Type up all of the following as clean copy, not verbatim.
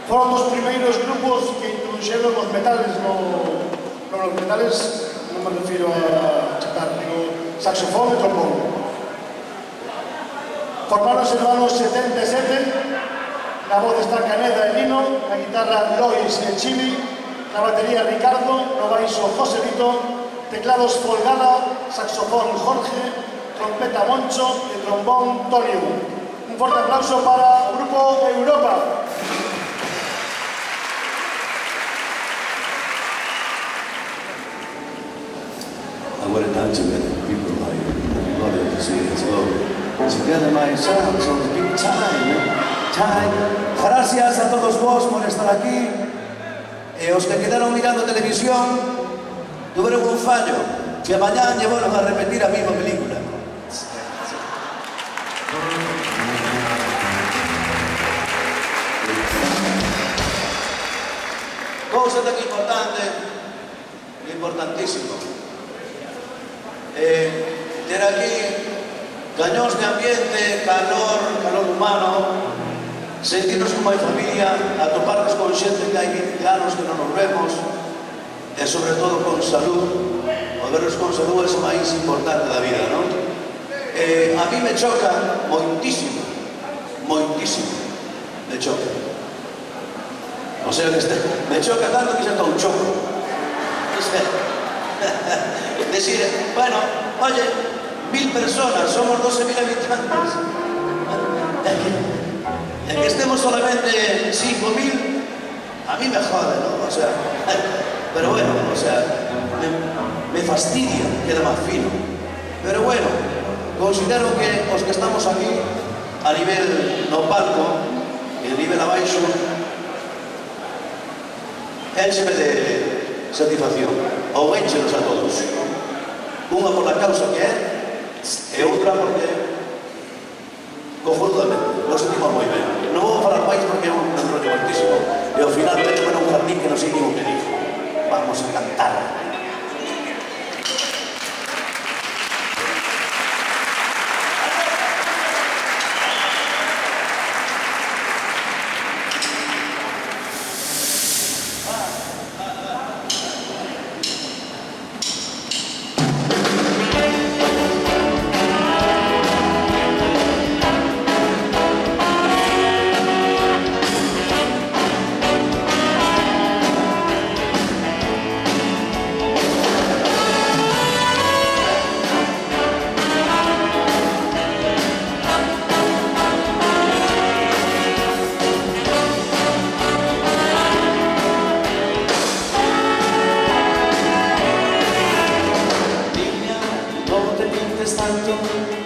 Foron dos primeiros grupos que introduxeron os metales nos metales, non me refiro a chatar, digo saxofón e trombón. Formáronse no ano 77, na voz está Caneda e Lino, na guitarra Lois e Chili, na batería Ricardo, no baixo Joselito, teclados Folgada, saxofón Jorge, trompeta Moncho e trombón Tonio. Un forte aplauso para o grupo Europa. I went down together, people like everybody to see it as well. Together my sounds on the big time. Gracias a todos vos por estar aquí. E os que quedaron mirando televisión, tuveron un fallo, que mañá llevaron a repetir a mesma película. Cousa tan importante, importantísimo. Ter aquí cañóns de ambiente, calor humano, sentirnos como hai familia, atoparnos con xente que hai 20 anos que non nos vemos, e sobre todo con salud. O vernos con salud é o máis importante da vida, non? A mí me choca moitísimo, me choca. O sea, que me choca tanto que xa estou choco. Decir, bueno, oye, 1000 personas, somos 12.000 habitantes. Y que estemos solamente 5.000, a mí me jode, ¿no? O sea, pero bueno, o sea, me fastidia, queda más fino. Pero bueno, considero que los que estamos aquí, a nivel no palco, y a nivel abaixo, éncheme de satisfacción, ou énchenos a todos. Unha por la causa que é, e outra porque cojonudamente, lo sentimos moi ben. Non vou falar máis porque é un rollo moitísimo, e ao final tenemos un jardín que non sei nin o que dixo. Vamos a cantar.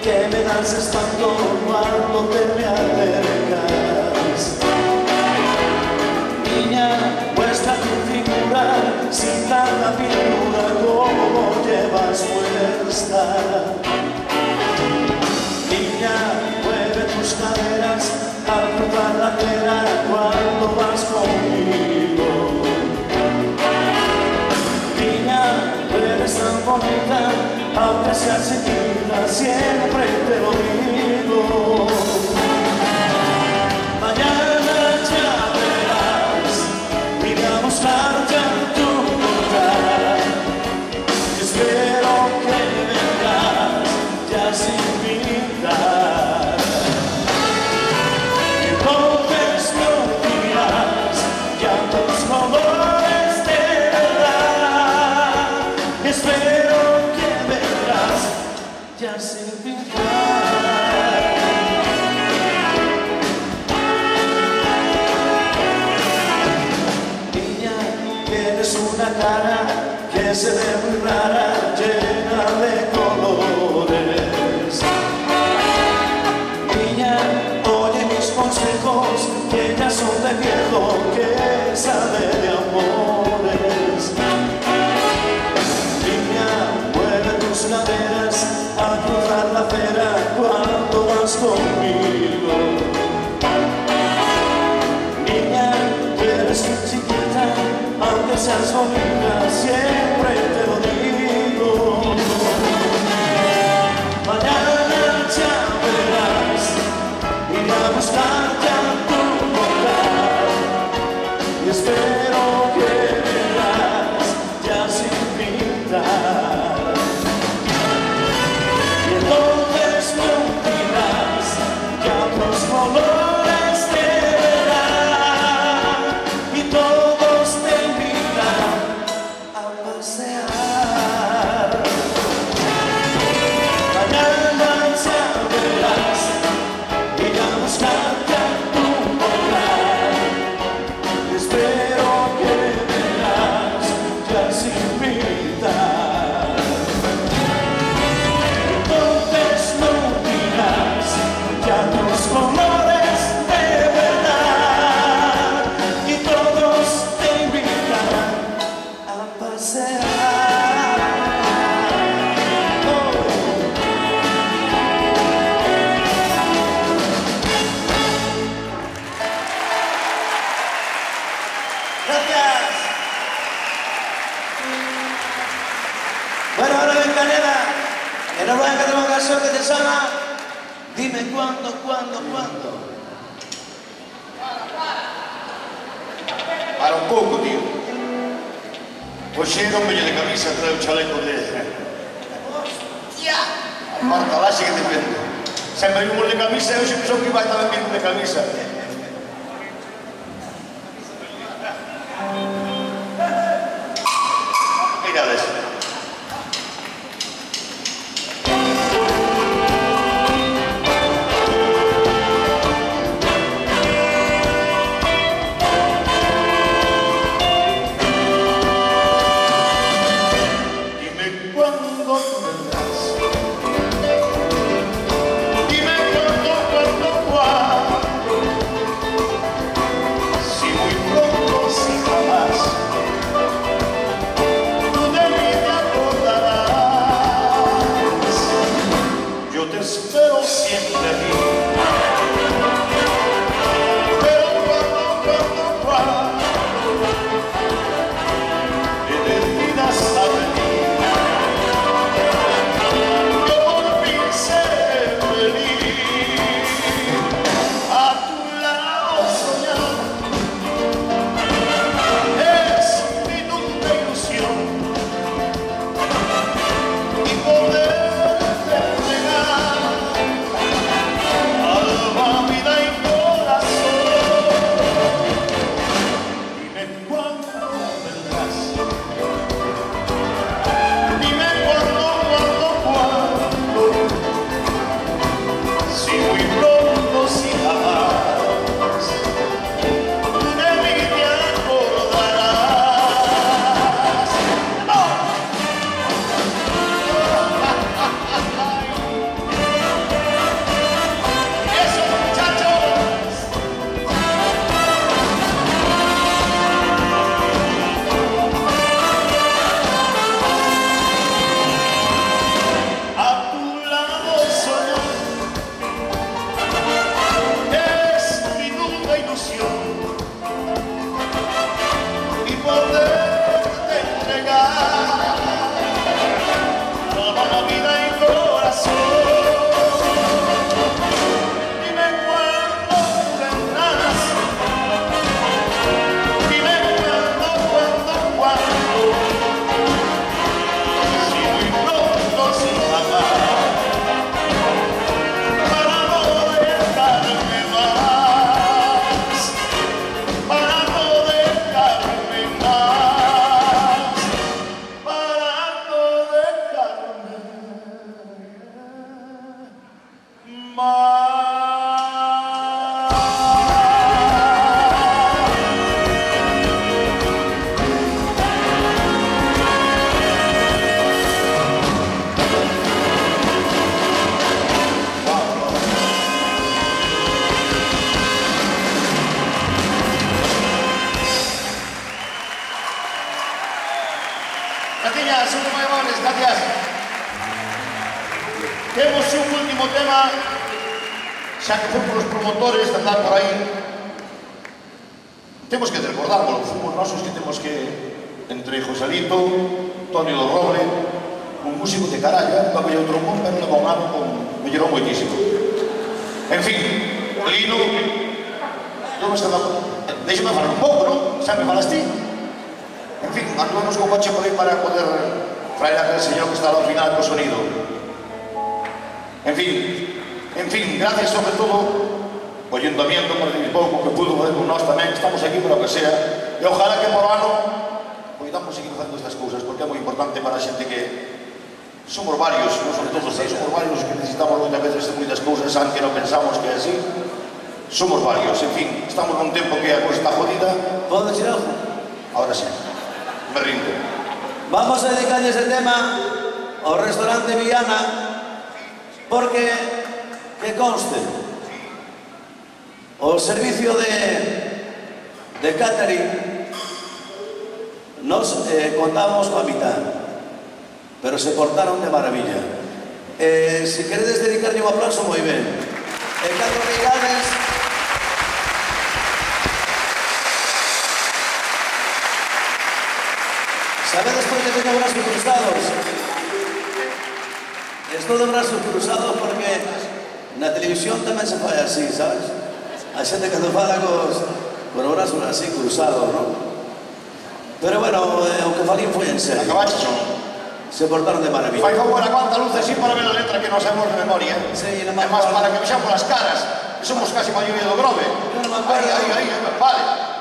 Que me das espanto cuando te me acercas. Niña, muestra tu figura sin tanta pintura como llevas puesta. Niña, mueve tus caderas al cruzar la acera cuando vas conmigo. Niña, tú eres tan bonita, aunque seas chiquita, siempre te lo digo. Mañana ya verás, vine a buscarte a tu lugar. Espero que vengas ya sin pintar. Entonces no dirás ya tus colores de verdad. Espero que vendrás ya sin pintar. Niña, tienes una cara que se ve muy rara, llena de colores. Niña, oye mis consejos, que ya son de viejo, que sabe de amores. Niña, mueve tus caderas a cruzar la acera cuando vas conmigo. Niña, tú eres muy chiquita, aunque seas bonita, siempre te lo digo. Mañana ya verás, iré a buscarte a tu lugar. canción que te sana. Dime cuándo. Para un pouco, tío. Hoxe era un vello de camisa, trae o chaleco de... Hostia! Aparta lá, sigue te vendo. Sempre vimos de camisa e hoxe pensou que iba a estar bien de camisa. Mirades. Gracias, son muy amables, gracias. Temos un último tema, xa que fomos os promotores de andar por aí. Temos que recordar, porque fomos nosos que temos que, entre Joselito, Tonio do Roble, un músico de caralla, un papel outro trombón, pero con algo mellorou moitísimo. En fin, Lino, déxame falar un pouco, non? Xa me falas ti. En fin, andamos con coche por aí para poder traer a aquel señor que está ao final co sonido. En fin, gracias sobre todo o Ayuntamiento por el pouco que pudo fazer con nós tamén, estamos aquí para o que sea, e ojalá que por ano podamos seguir facendo estas cousas, porque é moi importante para a xente que somos varios, non son todos, somos varios que necesitamos moitas veces de moitas cousas, aunque non pensamos que é así, somos varios, en fin, estamos nun tempo que a cousa está jodida. ¿Puedo decir algo? Ahora sí. Me rindo. Vamos a dedicarle ese tema ao restaurante Viana porque, que conste, o servicio de catering nos contamos coa mitad, pero se portaron de maravilla. Si queredes dedicarlle un aplauso, moi ben. Catro obrigades. Sabedes por que teño brazos cruzados? Estou de brazos cruzados porque na televisión tamén se fai así, sabes? A xente cando fala cos brazos así cruzados, non? Pero bueno, o que falín foi en serio. Acabaste, Xon. Se portaron de maravilla. Fai favor, aguanta luz así para ver a letra que nos sabemos de memoria. Sí, e máis para que vexamos as caras, que somos casi maioría do Grove. Eu non me acuerdo. Aí, vale.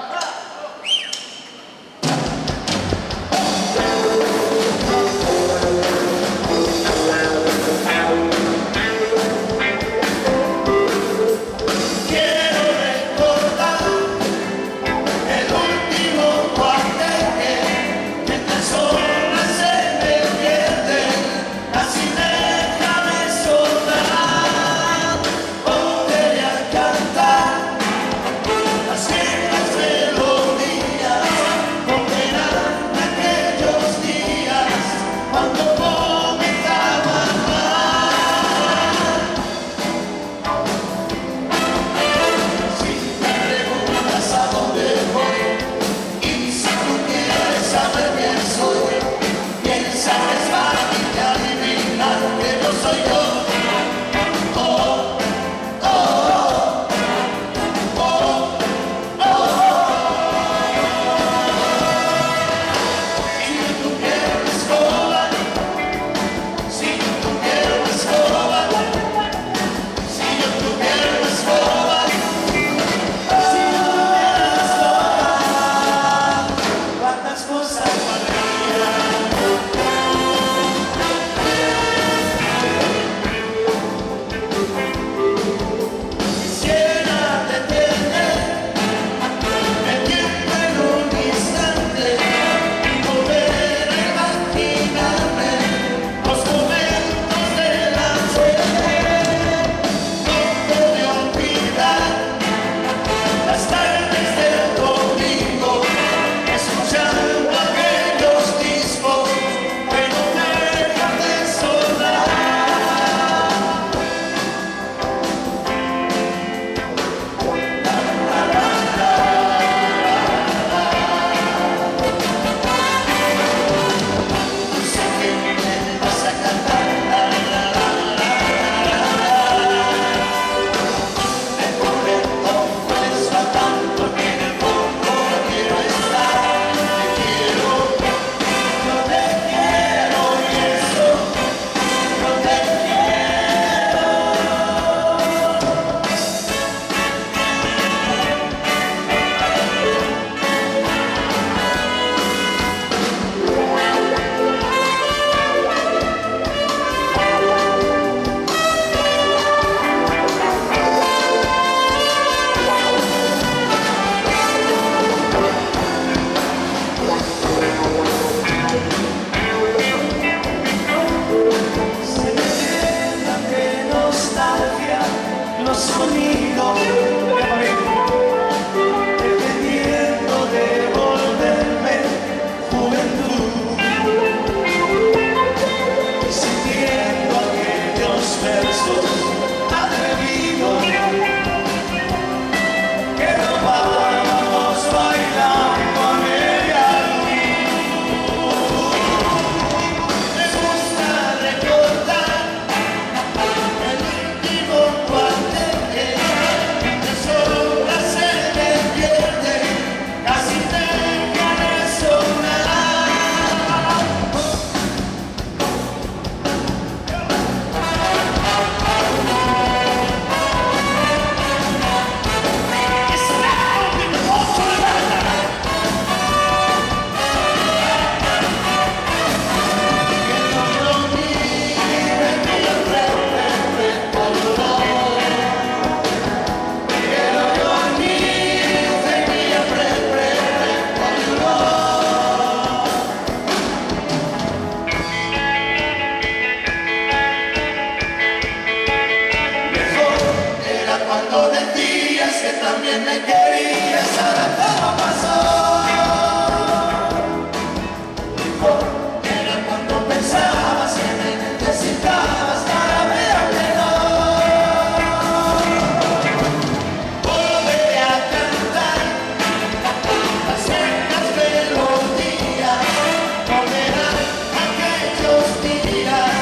Aquellos días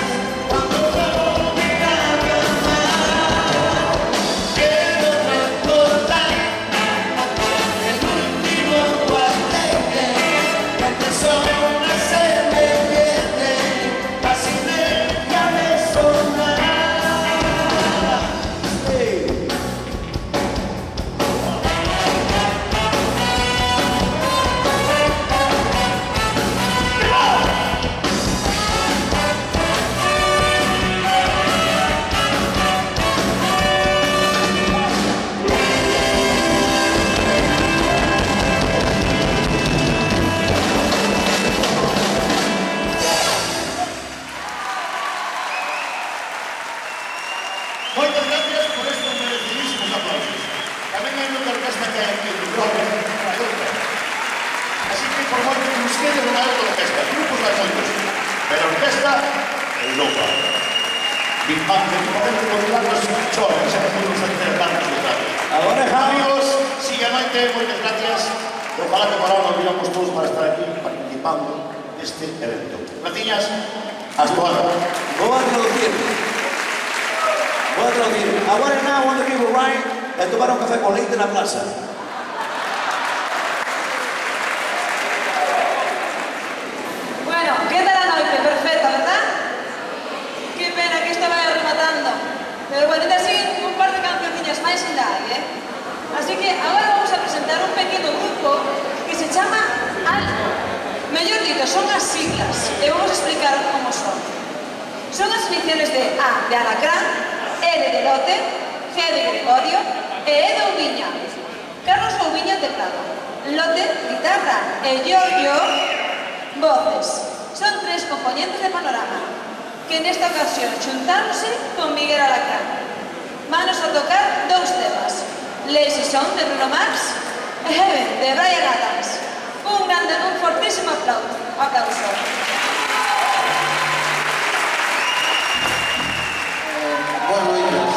cuando moitas gracias por estos merecidísimos aplausos. Tamén hai moita orquesta que hai aquí en Grobe, na outra. Así que por moito que nos quede non hai outra orquesta, grupos hai moitos, pero orquesta é Europa. Big Bang, definitivamente, controlados choven, xa que podemos hacer tantos detalles. Agora, Amigos, sigue a noite, moitas gracias. Ojalá que para nos viramos todos para estar aquí participando deste evento. Graciñas, hasta agora. Vou a traducir. Agora now, onde vivo Ryan, e tomar un café con leite na plaza. Bueno, ¿qué tal la noche? Perfecta, ¿verdad? Qué pena que esto vaya rematando. Pero bueno, te siguen un par de canciones más sin dar, ¿eh? Así que ahora vamos a presentar un pequeño grupo que se llama Algo. Mejor dicho, son las siglas y vamos a explicar cómo son. Son las iniciales de A de Alacrán, L de Lote, G de Gregorio e E de Ouviña. Carlos Ouviña teclado, Lote guitarra e Giorgio voces. Son tres componentes de Panorama que en esta ocasión xuntáronse con Miguel Alacrán. Vanos a tocar dous temas, Lazy Song de Bruno Mars e Heaven de Bryan Adams. Un fortísimo aplauso. Boas noites.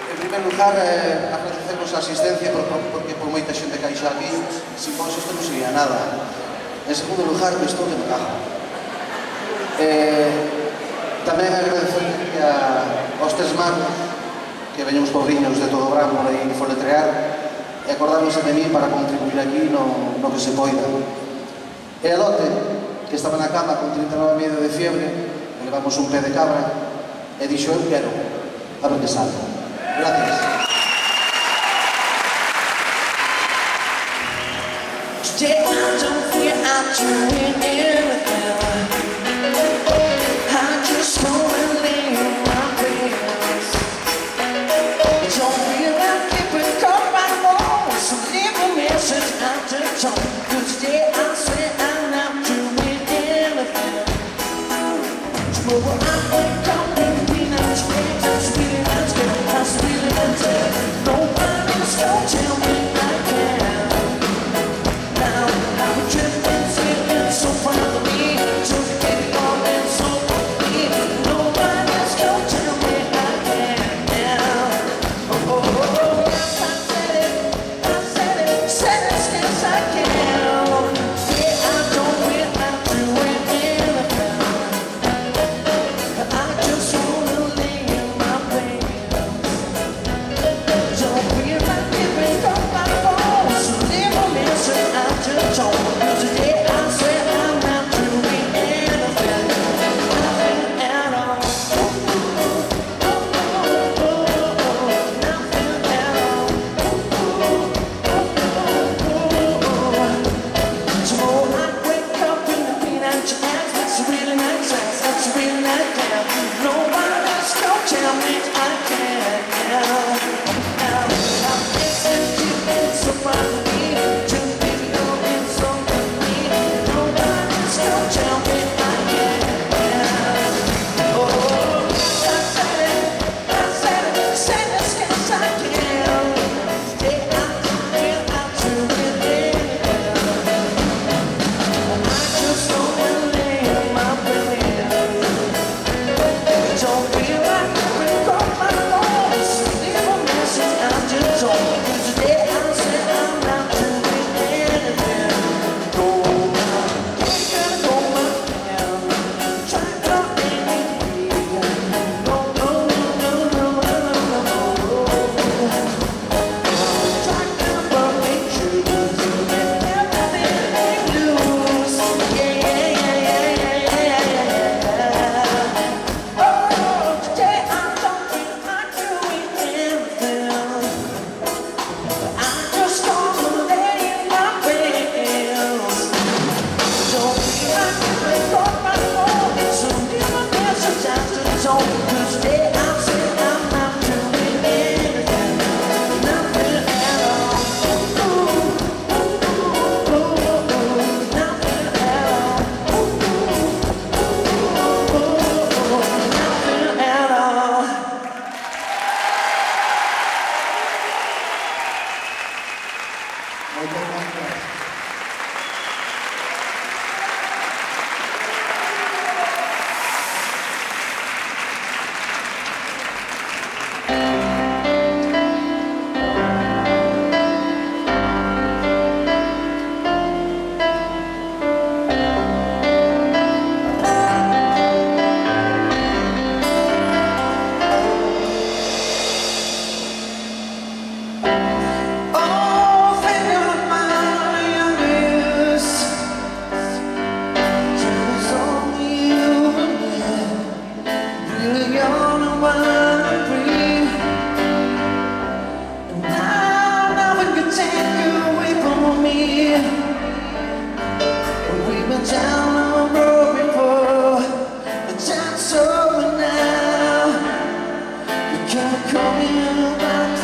En primer lugar, agradecemos a asistencia porque por moita xente que hai xa aquí, sin vos isto non sería nada. En segundo lugar, estou que me cago. Tamén agradecer aos tres magos que veñen os pobriños de todo o Gran por aí foletrear e acordáronse de mí para contribuir aquí no que se poida. E a Lote, que estaba na cama con 39,5 de fiebre, e levamos un pé de cabra, e dixo, eu quero, a ver que salga. Gracias. Today I don't feel I'm doing anything. I just wanna lay in my bed. Don't feel like it would come right along. So leave a message out to talk. Cause today I swear I'm not doing anything. Tomorrow I wake up in the peanuts, that's really not good, that's really not good. Nobody's gonna tell me I can. Now I'm drifting, feeling so far from me. So get it on and so for me. Nobody's gonna tell me I can now. Oh, oh, oh, yes, I said it, said it, yes I can. Yeah, I don't feel I'm doing anything. I just wanna lay in my bed. Don't feel like giving up my phone. So leave a message out to talk. Cause today I swear I'm not doing anything. Nothing at all. Nothing at all. Tomorrow I wake up in the peanut jam. That's really nice, that's really nice. Nobody's gonna tell me I can't now. I'm missing you and so far from me. To be going so from me. Nobody's gonna tell me I can't now. Oh, I said it, said it, yes I can. Today I don't feel I'm doing anything. I just wanna lay in my bed. Don't feel like we're going Can't call me about